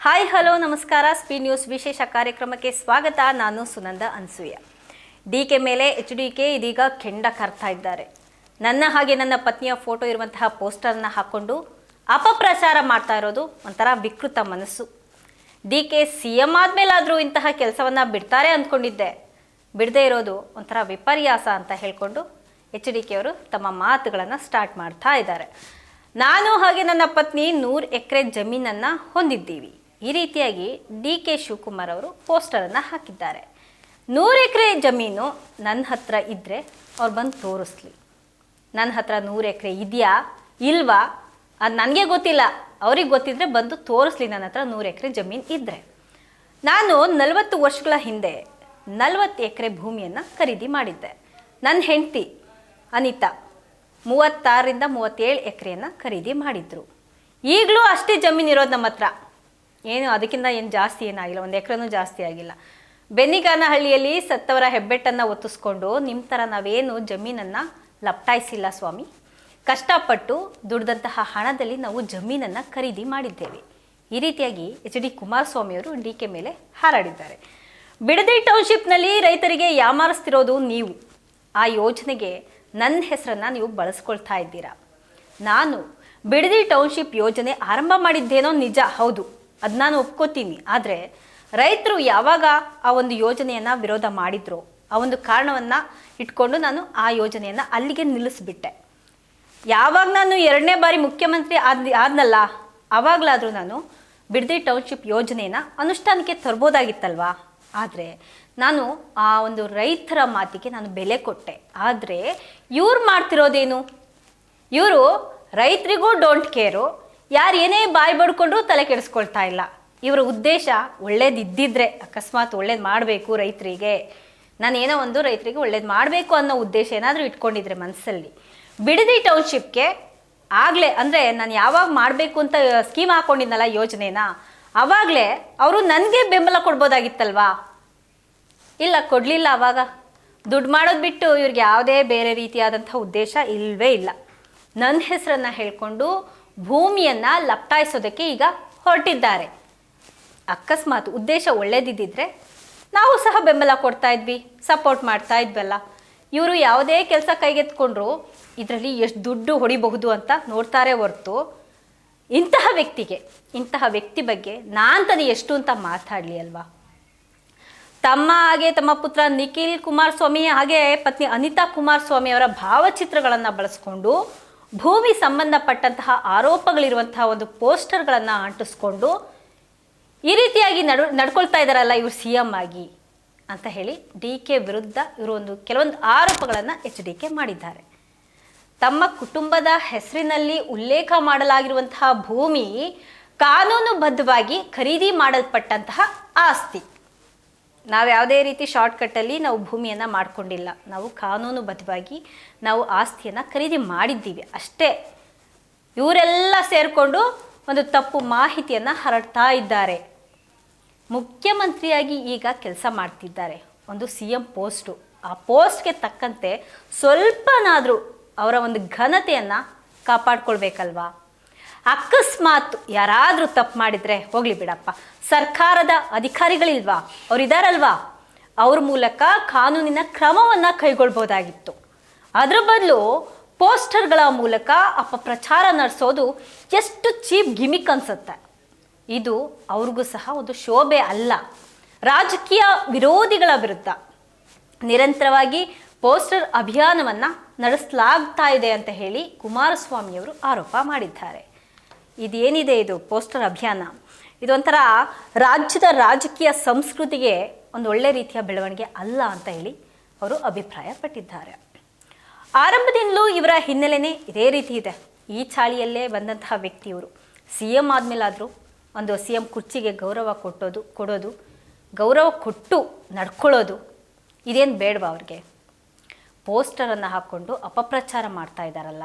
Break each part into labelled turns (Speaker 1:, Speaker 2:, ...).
Speaker 1: Hi hello ನಮಸ್ಕಾರ. Speed news ವಿಶೇಷ ಕಾರ್ಯಕ್ರಮಕ್ಕೆ ಸ್ವಾಗತ. ನಾನು ಸುನಂದ ಅನ್ಸೂಯ. ಡಿಕೆ ಮೇಲೆ HDK ಇದೀಗ ಕೆಂಡ ಕಾರ್ತಾ ಇದ್ದಾರೆ. ನನ್ನ ಹಾಗೆ ನನ್ನ ಪತ್ನಿಯ ಫೋಟೋ ಇರುವಂತಹ ಪೋಸ್ಟರ್ನ ಹಾಕೊಂಡು ಅಪಪ್ರಚಾರ ಮಾಡ್ತಾ ಇರೋದು ಒಂಥರ ವಿಕೃತ ಮನಸ್ಸು. ಡಿಕೆ CM ಆದ್ಮೇಲಾದರೂ ಇಂತಹ ಕೆಲಸವನ್ನ ಬಿಡ್ತಾರೆ ಅಂದ್ಕೊಂಡಿದ್ದೆ. ಬಿಡದೇ ಇರೋದು ಒಂಥರ ವಿಪರ್ಯಾಸ ಅಂತ ಹೇಳ್ಕೊಂಡು HDK ಅವರು ತಮ್ಮ ಮಾತುಗಳನ್ನು ಸ್ಟಾರ್ಟ್ ಮಾಡ್ತಾ ಇದ್ದಾರೆ. ನಾನು ಹಾಗೆ ನನ್ನ ಪತ್ನಿ 100 ಎಕರೆ ಜಮೀನನ್ನು ಹೊಂದಿದ್ದೀವಿ. ಈ ರೀತಿಯಾಗಿ DK ಶಿವಕುಮಾರ್ ಅವರು ಪೋಸ್ಟರನ್ನು ಹಾಕಿದ್ದಾರೆ. 100 ಎಕರೆ ಜಮೀನು ನನ್ನ ಹತ್ರ ಇದ್ದರೆ ಅವ್ರು ಬಂದು ತೋರಿಸ್ಲಿ. ನನ್ನ ಹತ್ರ 100 ಎಕರೆ ಇದೆಯಾ ಇಲ್ವಾ ಅದು ನನಗೆ ಗೊತ್ತಿಲ್ಲ. ಅವ್ರಿಗೆ ಗೊತ್ತಿದ್ರೆ ಬಂದು ತೋರಿಸ್ಲಿ ನನ್ನ ಹತ್ರ 100 ಎಕರೆ ಜಮೀನು ಇದ್ದರೆ. ನಾನು 40 ವರ್ಷಗಳ ಹಿಂದೆ 40 ಎಕರೆ ಭೂಮಿಯನ್ನು ಖರೀದಿ ಮಾಡಿದ್ದೆ. ನನ್ನ ಹೆಂಡತಿ ಅನಿತಾ 36ರಿಂದ 37 ಎಕರೆಯನ್ನು ಖರೀದಿ ಮಾಡಿದ್ರು. ಈಗಲೂ ಅಷ್ಟೇ ಜಮೀನು ಇರೋದು ನಮ್ಮ ಹತ್ರ. ಏನು ಅದಕ್ಕಿಂತ ಏನು ಜಾಸ್ತಿ ಏನಾಗಿಲ್ಲ, 1 ಎಕರೆನೂ ಜಾಸ್ತಿ ಆಗಿಲ್ಲ. ಬೆನ್ನಿಗಾನಹಳ್ಳಿಯಲ್ಲಿ ಸತ್ತವರ ಹೆಬ್ಬೆಟ್ಟನ್ನು ಒತ್ತಿಸ್ಕೊಂಡು ನಿಮ್ಮ ಥರ ನಾವೇನು ಜಮೀನನ್ನು ಲಪ್ಟಾಯಿಸಿಲ್ಲ ಸ್ವಾಮಿ. ಕಷ್ಟಪಟ್ಟು ದುಡ್ದಂತಹ ಹಣದಲ್ಲಿ ನಾವು ಜಮೀನನ್ನು ಖರೀದಿ ಮಾಡಿದ್ದೇವೆ. ಈ ರೀತಿಯಾಗಿ HD ಕುಮಾರಸ್ವಾಮಿಯವರು DK ಮೇಲೆ ಹಾರಾಡಿದ್ದಾರೆ. ಬಿಡದಿ ಟೌನ್ಶಿಪ್ನಲ್ಲಿ ರೈತರಿಗೆ ಯಾಮಾರಿಸ್ತಿರೋದು ನೀವು. ಆ ಯೋಜನೆಗೆ ನನ್ನ ಹೆಸರನ್ನು ನೀವು ಬಳಸ್ಕೊಳ್ತಾ ಇದ್ದೀರಾ. ನಾನು ಬಿಡದಿ ಟೌನ್ಶಿಪ್ ಯೋಜನೆ ಆರಂಭ ಮಾಡಿದ್ದೇನೋ ನಿಜ, ಹೌದು, ಅದು ನಾನು ಒಪ್ಕೋತೀನಿ. ಆದರೆ ರೈತರು ಯಾವಾಗ ಆ ಒಂದು ಯೋಜನೆಯನ್ನು ವಿರೋಧ ಮಾಡಿದ್ರು, ಆ ಒಂದು ಕಾರಣವನ್ನು ಇಟ್ಕೊಂಡು ನಾನು ಆ ಯೋಜನೆಯನ್ನು ಅಲ್ಲಿಗೆ ನಿಲ್ಲಿಸ್ಬಿಟ್ಟೆ. ಯಾವಾಗ ನಾನು 2ನೇ ಬಾರಿ ಮುಖ್ಯಮಂತ್ರಿ ಆದ್ನಲ್ಲ, ಆವಾಗಲಾದರೂ ನಾನು ಬಿಡದಿ ಟೌನ್ಶಿಪ್ ಯೋಜನೆಯನ್ನು ಅನುಷ್ಠಾನಕ್ಕೆ ತರ್ಬೋದಾಗಿತ್ತಲ್ವಾ. ಆದರೆ ನಾನು ಆ ಒಂದು ರೈತರ ಮಾತಿಗೆ ನಾನು ಬೆಲೆ ಕೊಟ್ಟೆ. ಆದರೆ ಇವ್ರು ಮಾಡ್ತಿರೋದೇನು, ಇವರು ರೈತರಿಗೂ ಡೋಂಟ್ ಕೇರು, ಯಾರು ಏನೇ ಬಾಯಿ ಬಡ್ಕೊಂಡ್ರೂ ತಲೆ ಕೆಡಿಸ್ಕೊಳ್ತಾ ಇಲ್ಲ. ಇವರ ಉದ್ದೇಶ ಒಳ್ಳೇದಿದ್ದಿದ್ರೆ, ಅಕಸ್ಮಾತ್ ಒಳ್ಳೇದು ಮಾಡಬೇಕು ರೈತರಿಗೆ, ನಾನು ಏನೋ ಒಂದು ರೈತರಿಗೆ ಒಳ್ಳೇದು ಮಾಡಬೇಕು ಅನ್ನೋ ಉದ್ದೇಶ ಏನಾದರೂ ಇಟ್ಕೊಂಡಿದ್ರೆ ಮನಸ್ಸಲ್ಲಿ, ಬಿಡದಿ ಟೌನ್ಶಿಪ್ಗೆ ಆಗಲೇ ಅಂದರೆ ನಾನು ಯಾವಾಗ ಮಾಡಬೇಕು ಅಂತ ಸ್ಕೀಮ್ ಹಾಕ್ಕೊಂಡಿದ್ನಲ್ಲ ಯೋಜನೆನ, ಆವಾಗಲೇ ಅವರು ನನಗೆ ಬೆಂಬಲ ಕೊಡ್ಬೋದಾಗಿತ್ತಲ್ವಾ. ಇಲ್ಲ, ಕೊಡಲಿಲ್ಲ. ಆವಾಗ ದುಡ್ಡು ಮಾಡೋದು ಬಿಟ್ಟು ಇವ್ರಿಗೆ ಯಾವುದೇ ಬೇರೆ ರೀತಿಯಾದಂಥ ಉದ್ದೇಶ ಇಲ್ಲವೇ ಇಲ್ಲ. ನನ್ನ ಹೆಸರನ್ನು ಹೇಳ್ಕೊಂಡು ಭೂಮಿಯನ್ನು ಲಪ್ಟಾಯಿಸೋದಕ್ಕೆ ಈಗ ಹೊರಟಿದ್ದಾರೆ. ಅಕಸ್ಮಾತ್ ಉದ್ದೇಶ ಒಳ್ಳೇದಿದ್ದರೆ ನಾವು ಸಹ ಬೆಂಬಲ ಕೊಡ್ತಾ ಇದ್ವಿ, ಸಪೋರ್ಟ್ ಮಾಡ್ತಾ ಇದ್ವಲ್ಲ. ಇವರು ಯಾವುದೇ ಕೆಲಸ ಕೈಗೆತ್ಕೊಂಡ್ರು ಇದರಲ್ಲಿ ಎಷ್ಟು ದುಡ್ಡು ಹೊಡಿಬಹುದು ಅಂತ ನೋಡ್ತಾರೆ ಹೊರತು ಇಂತಹ ವ್ಯಕ್ತಿ ಬಗ್ಗೆ ನಾನು ಎಷ್ಟು ಅಂತ ಮಾತಾಡಲಿ ಅಲ್ವಾ. ತಮ್ಮ ಹಾಗೆ ತಮ್ಮ ಪುತ್ರ ನಿಖಿಲ್ ಕುಮಾರಸ್ವಾಮಿ ಹಾಗೆ ಪತ್ನಿ ಅನಿತಾ ಕುಮಾರಸ್ವಾಮಿ ಅವರ ಭಾವಚಿತ್ರಗಳನ್ನು ಬಳಸ್ಕೊಂಡು ಭೂಮಿ ಸಂಬಂಧಪಟ್ಟಂತಹ ಆರೋಪಗಳಿರುವಂತಹ ಒಂದು ಪೋಸ್ಟರ್ಗಳನ್ನು ಅಂಟಿಸ್ಕೊಂಡು ಈ ರೀತಿಯಾಗಿ ನಡ್ಕೊಳ್ತಾ ಇದ್ದಾರಲ್ಲ ಇವರು CM ಆಗಿ ಅಂತ ಹೇಳಿ DK ವಿರುದ್ಧ ಇವರು ಕೆಲವೊಂದು ಆರೋಪಗಳನ್ನು HDK ಮಾಡಿದ್ದಾರೆ. ತಮ್ಮ ಕುಟುಂಬದ ಹೆಸರಿನಲ್ಲಿ ಉಲ್ಲೇಖ ಮಾಡಲಾಗಿರುವಂತಹ ಭೂಮಿ ಕಾನೂನುಬದ್ಧವಾಗಿ ಖರೀದಿ ಮಾಡಲ್ಪಟ್ಟಂತಹ ಆಸ್ತಿ. ನಾವು ಯಾವುದೇ ರೀತಿ ಶಾರ್ಟ್ಕಟ್ಟಲ್ಲಿ ನಾವು ಭೂಮಿಯನ್ನು ಮಾಡಿಕೊಂಡಿಲ್ಲ. ನಾವು ಕಾನೂನುಬದ್ಧವಾಗಿ ನಾವು ಆಸ್ತಿಯನ್ನು ಖರೀದಿ ಮಾಡಿದ್ದೀವಿ ಅಷ್ಟೇ. ಇವರೆಲ್ಲ ಸೇರಿಕೊಂಡು ಒಂದು ತಪ್ಪು ಮಾಹಿತಿಯನ್ನು ಹರಡ್ತಾ ಇದ್ದಾರೆ. ಮುಖ್ಯಮಂತ್ರಿಯಾಗಿ ಈಗ ಕೆಲಸ ಮಾಡ್ತಿದ್ದಾರೆ, ಒಂದು CM ಪೋಸ್ಟು. ಆ ಪೋಸ್ಟ್ಗೆ ತಕ್ಕಂತೆ ಸ್ವಲ್ಪನಾದರೂ ಅವರ ಒಂದು ಘನತೆಯನ್ನು ಕಾಪಾಡ್ಕೊಳ್ಬೇಕಲ್ವಾ. ಅಕಸ್ಮಾತ್ ಯಾರಾದರೂ ತಪ್ಪು ಮಾಡಿದರೆ ಹೋಗಲಿ ಬಿಡಪ್ಪ, ಸರ್ಕಾರದ ಅಧಿಕಾರಿಗಳಿಲ್ವಾ, ಅವರಿದ್ದಾರಲ್ವಾ, ಅವ್ರ ಮೂಲಕ ಕಾನೂನಿನ ಕ್ರಮವನ್ನು ಕೈಗೊಳ್ಬೋದಾಗಿತ್ತು. ಅದರ ಬದಲು ಪೋಸ್ಟರ್ಗಳ ಮೂಲಕ ಅಪಪ್ರಚಾರ ನಡೆಸೋದು ಎಷ್ಟು ಚೀಪ್ ಗಿಮಿಕ್ ಅನ್ಸುತ್ತೆ. ಇದು ಅವ್ರಿಗೂ ಸಹ ಒಂದು ಶೋಭೆ ಅಲ್ಲ. ರಾಜಕೀಯ ವಿರೋಧಿಗಳ ವಿರುದ್ಧ ನಿರಂತರವಾಗಿ ಪೋಸ್ಟರ್ ಅಭಿಯಾನವನ್ನು ನಡೆಸಲಾಗ್ತಾ ಇದೆ ಅಂತ ಹೇಳಿ ಕುಮಾರಸ್ವಾಮಿಯವರು ಆರೋಪ ಮಾಡಿದ್ದಾರೆ. ಇದೇನಿದೆ ಇದು ಪೋಸ್ಟರ್ ಅಭಿಯಾನ, ಇದೊಂಥರ ರಾಜ್ಯದ ರಾಜಕೀಯ ಸಂಸ್ಕೃತಿಗೆ ಒಂದು ಒಳ್ಳೆ ರೀತಿಯ ಬೆಳವಣಿಗೆ ಅಲ್ಲ ಅಂತ ಹೇಳಿ ಅವರು ಅಭಿಪ್ರಾಯಪಟ್ಟಿದ್ದಾರೆ. ಆರಂಭದಿಂದಲೂ ಇವರ ಹಿನ್ನೆಲೆನೇ ಇದೇ ರೀತಿ ಇದೆ. ಈ ಚಾಳಿಯಲ್ಲೇ ಬಂದಂತಹ ವ್ಯಕ್ತಿ ಇವರು. CM ಆದಮೇಲಾದರೂ ಒಂದು CM ಕುರ್ಚಿಗೆ ಗೌರವ ಕೊಡೋದು, ಗೌರವ ಕೊಟ್ಟು ನಡ್ಕೊಳ್ಳೋದು ಇದೇನು ಬೇಡವಾ ಅವ್ರಿಗೆ. ಪೋಸ್ಟರನ್ನು ಹಾಕ್ಕೊಂಡು ಅಪಪ್ರಚಾರ ಮಾಡ್ತಾ ಇದ್ದಾರಲ್ಲ.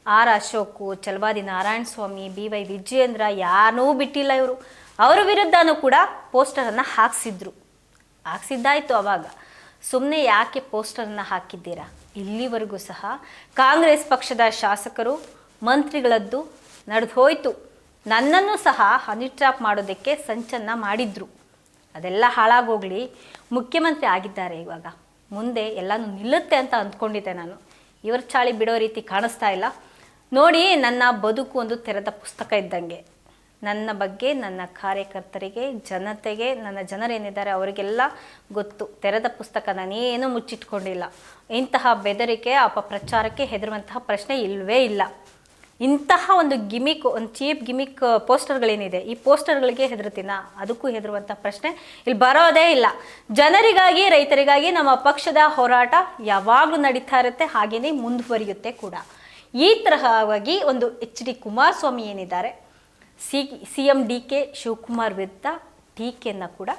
Speaker 1: R Ashok, Chalavadi Narayana Swami, BY Vijayendra ಯಾರೂ ಬಿಟ್ಟಿಲ್ಲ ಇವರು. ಅವರ ವಿರುದ್ಧನೂ ಕೂಡ ಪೋಸ್ಟರನ್ನು ಹಾಕ್ಸಿದ್ದಾಯಿತು. ಆವಾಗ ಸುಮ್ಮನೆ ಯಾಕೆ ಪೋಸ್ಟರನ್ನು ಹಾಕಿದ್ದೀರಾ? ಇಲ್ಲಿವರೆಗೂ ಸಹ ಕಾಂಗ್ರೆಸ್ ಪಕ್ಷದ ಶಾಸಕರು ಮಂತ್ರಿಗಳದ್ದು ನಡೆದು ಹೋಯಿತು. ನನ್ನನ್ನು ಸಹ ಹನಿ ಟ್ರ್ಯಾಪ್ ಮಾಡೋದಕ್ಕೆ ಸಂಚನ್ನು ಮಾಡಿದ್ರು. ಅದೆಲ್ಲ ಹಾಳಾಗೋಗ್ಲಿ, ಮುಖ್ಯಮಂತ್ರಿ ಆಗಿದ್ದಾರೆ ಇವಾಗ, ಮುಂದೆ ಎಲ್ಲನೂ ನಿಲ್ಲುತ್ತೆ ಅಂತ ಅಂದ್ಕೊಂಡಿದ್ದೆ ನಾನು. ಇವ್ರ ಚಾಳಿ ಬಿಡೋ ರೀತಿ ಕಾಣಿಸ್ತಾ ಇಲ್ಲ. ನೋಡಿ, ನನ್ನ ಬದುಕು ಒಂದು ತೆರೆದ ಪುಸ್ತಕ ಇದ್ದಂಗೆ. ನನ್ನ ಬಗ್ಗೆ ನನ್ನ ಕಾರ್ಯಕರ್ತರಿಗೆ, ಜನತೆಗೆ, ನನ್ನ ಜನರೇನಿದ್ದಾರೆ ಅವರಿಗೆಲ್ಲ ಗೊತ್ತು. ತೆರೆದ ಪುಸ್ತಕ, ನಾನೇನು ಮುಚ್ಚಿಟ್ಕೊಂಡಿಲ್ಲ. ಇಂತಹ ಬೆದರಿಕೆ ಅಪಪ್ರಚಾರಕ್ಕೆ ಹೆದರುವಂತಹ ಪ್ರಶ್ನೆ ಇಲ್ಲವೇ ಇಲ್ಲ. ಇಂತಹ ಒಂದು ಗಿಮಿಕ್, ಒಂದು ಚೀಪ್ ಗಿಮಿಕ್ ಪೋಸ್ಟರ್ಗಳೇನಿದೆ, ಈ ಪೋಸ್ಟರ್ಗಳಿಗೆ ಹೆದರ್ತೀನ? ಅದಕ್ಕೂ ಹೆದರುವಂಥ ಪ್ರಶ್ನೆ ಇಲ್ಲಿ ಬರೋದೇ ಇಲ್ಲ. ಜನರಿಗಾಗಿ, ರೈತರಿಗಾಗಿ ನಮ್ಮ ಪಕ್ಷದ ಹೋರಾಟ ಯಾವಾಗಲೂ ನಡೀತಾ ಇರುತ್ತೆ, ಹಾಗೆಯೇ ಮುಂದುವರಿಯುತ್ತೆ ಕೂಡ. ಈ ತರಹವಾಗಿ ಒಂದು HD ಕುಮಾರಸ್ವಾಮಿ ಏನಿದ್ದಾರೆ, CM DK ಶಿವಕುಮಾರ್ ವಿರುದ್ಧ ಟೀಕೆಯನ್ನು ಕೂಡ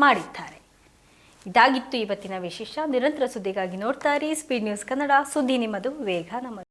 Speaker 1: ಮಾಡಿದ್ದಾರೆ. ಇದಾಗಿತ್ತು ಇವತ್ತಿನ ವಿಶೇಷ. ನಿರಂತರ ಸುದ್ದಿಗಾಗಿ ನೋಡ್ತಾ ಇರಿ ಸ್ಪೀಡ್ ನ್ಯೂಸ್ ಕನ್ನಡ. ಸುದ್ದಿ ನಿಮ್ಮದು, ವೇಗ ನಮ್ಮದು.